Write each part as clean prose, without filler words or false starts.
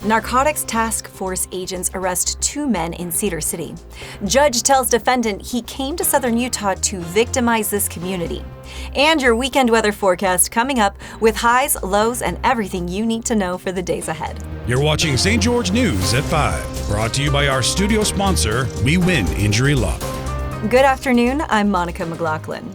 Narcotics task force agents arrest 2 men in Cedar City. Judge tells defendant he came to southern Utah to victimize this community. And your weekend weather forecast coming up with highs, lows, and everything you need to know for the days ahead. You're watching St. George News at 5, brought to you by our studio sponsor, We Win Injury Law. Good afternoon, I'm Monica McLaughlin.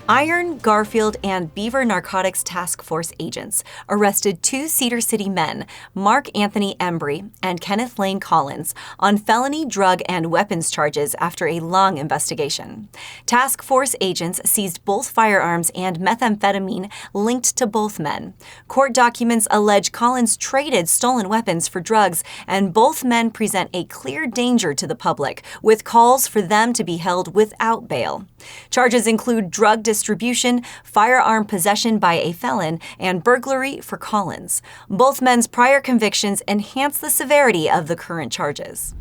Iron, Garfield, and Beaver Narcotics Task Force agents arrested 2 Cedar City men, Mark Anthony Embry and Kenneth Lane Collins, on felony drug and weapons charges after a long investigation. Task Force agents seized both firearms and methamphetamine linked to both men. Court documents allege Collins traded stolen weapons for drugs, and both men present a clear danger to the public, with calls for them to be held without bail. Charges include drug distribution, firearm possession by a felon, and burglary for Collins. Both men's prior convictions enhance the severity of the current charges.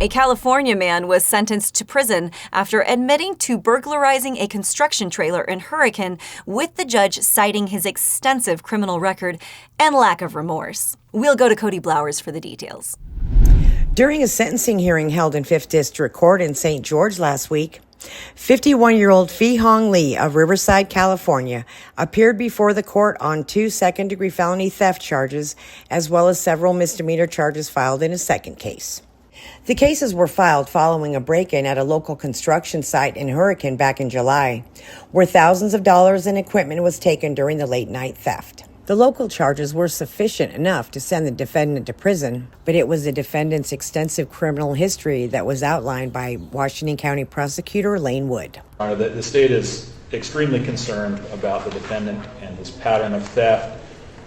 A California man was sentenced to prison after admitting to burglarizing a construction trailer in Hurricane, with the judge citing his extensive criminal record and lack of remorse. We'll go to Cody Blowers for the details. During a sentencing hearing held in 5th District Court in St. George last week, 51-year-old Fee Hong Lee of Riverside, California, appeared before the court on 2 second-degree felony theft charges, as well as several misdemeanor charges filed in a second case. The cases were filed following a break-in at a local construction site in Hurricane back in July, where thousands of dollars in equipment was taken during the late-night theft. The local charges were sufficient enough to send the defendant to prison, but it was the defendant's extensive criminal history that was outlined by Washington County Prosecutor Lane Wood. The state is extremely concerned about the defendant and his pattern of theft.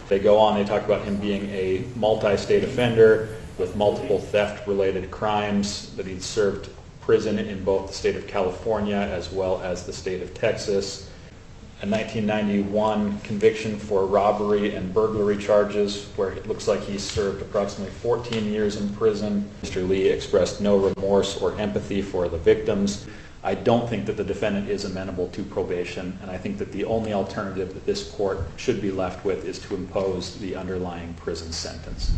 They go on, they talk about him being a multi-state offender with multiple theft-related crimes, that he'd served prison in both the state of California as well as the state of Texas. A 1991 conviction for robbery and burglary charges, where it looks like he served approximately 14 years in prison. Mr. Lee expressed no remorse or empathy for the victims. I don't think that the defendant is amenable to probation, and I think that the only alternative that this court should be left with is to impose the underlying prison sentence.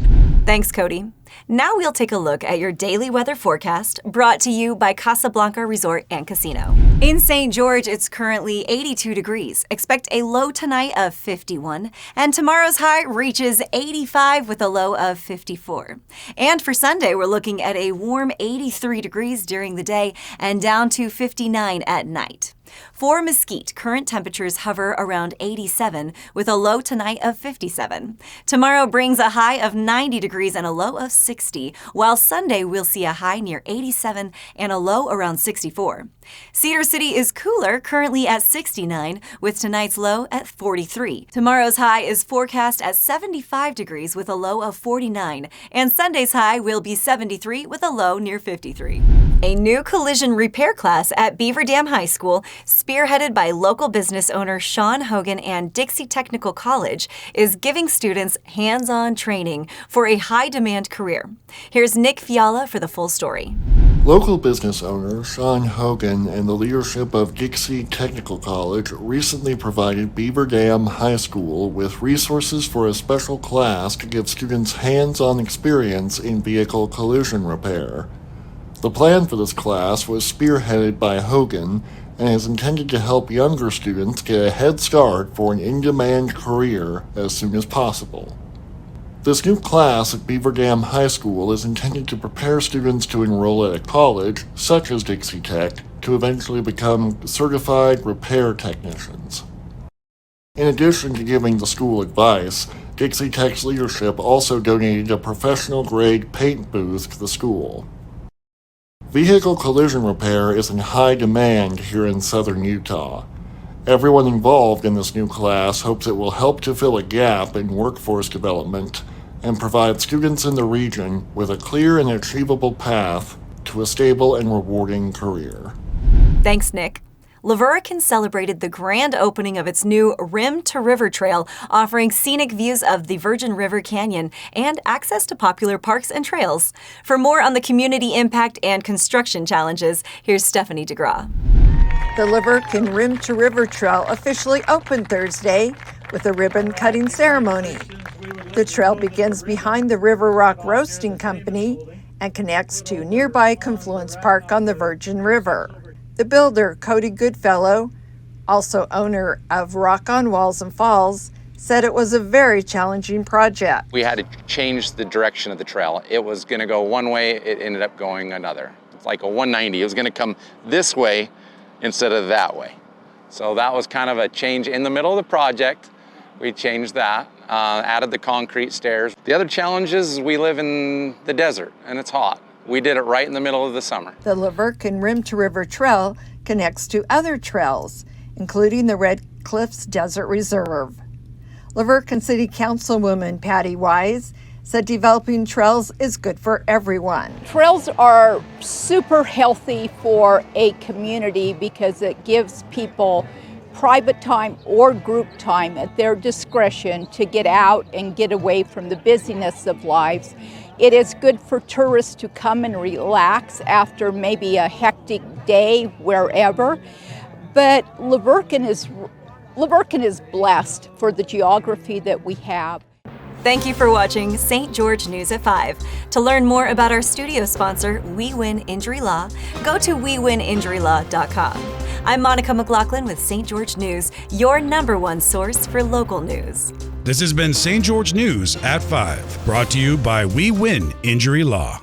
Thanks, Cody. Now we'll take a look at your daily weather forecast, brought to you by Casablanca Resort and Casino. In St. George, it's currently 82 degrees. Expect a low tonight of 51, and tomorrow's high reaches 85 with a low of 54. And for Sunday, we're looking at a warm 83 degrees during the day and down to 59 at night. For Mesquite, current temperatures hover around 87 with a low tonight of 57. Tomorrow brings a high of 90 degrees and a low of 60, while Sunday we'll see a high near 87 and a low around 64. Cedar City is cooler, currently at 69, with tonight's low at 43. Tomorrow's high is forecast at 75 degrees with a low of 49, and Sunday's high will be 73 with a low near 53. A new collision repair class at Beaver Dam High School, spearheaded by local business owner Sean Hogan and Dixie Technical College, is giving students hands-on training for a high-demand career. Here's Nick Fiala for the full story. Local business owner Sean Hogan and the leadership of Dixie Technical College recently provided Beaver Dam High School with resources for a special class to give students hands-on experience in vehicle collision repair. The plan for this class was spearheaded by Hogan and is intended to help younger students get a head start for an in-demand career as soon as possible. This new class at Beaver Dam High School is intended to prepare students to enroll at a college, such as Dixie Tech, to eventually become certified repair technicians. In addition to giving the school advice, Dixie Tech's leadership also donated a professional-grade paint booth to the school. Vehicle collision repair is in high demand here in southern Utah. Everyone involved in this new class hopes it will help to fill a gap in workforce development and provide students in the region with a clear and achievable path to a stable and rewarding career. Thanks, Nick. Laverican celebrated the grand opening of its new Rim to River Trail, offering scenic views of the Virgin River Canyon and access to popular parks and trails. For more on the community impact and construction challenges, here's Stephanie DeGraw. The Laverican Rim to River Trail officially opened Thursday with a ribbon-cutting ceremony. The trail begins behind the River Rock Roasting Company and connects to nearby Confluence Park on the Virgin River. The builder, Cody Goodfellow, also owner of Rock on Walls and Falls, said it was a very challenging project. We had to change the direction of the trail. It was going to go one way, it ended up going another. It's like a 190. It was going to come this way instead of that way. So that was kind of a change in the middle of the project. We changed that, added the concrete stairs. The other challenge is we live in the desert and it's hot. We did it right in the middle of the summer. The Laverton Rim to River Trail connects to other trails, including the Red Cliffs Desert Reserve. Laverton City Councilwoman Patty Wise said developing trails is good for everyone. Trails are super healthy for a community because it gives people private time or group time at their discretion to get out and get away from the busyness of lives. It is good for tourists to come and relax after maybe a hectic day wherever. But Laverton is blessed for the geography that we have. Thank you for watching St. George News at 5. To learn more about our studio sponsor, We Win Injury Law, go to wewininjurylaw.com. I'm Monica McLaughlin with St. George News, your #1 source for local news. This has been St. George News at 5, brought to you by We Win Injury Law.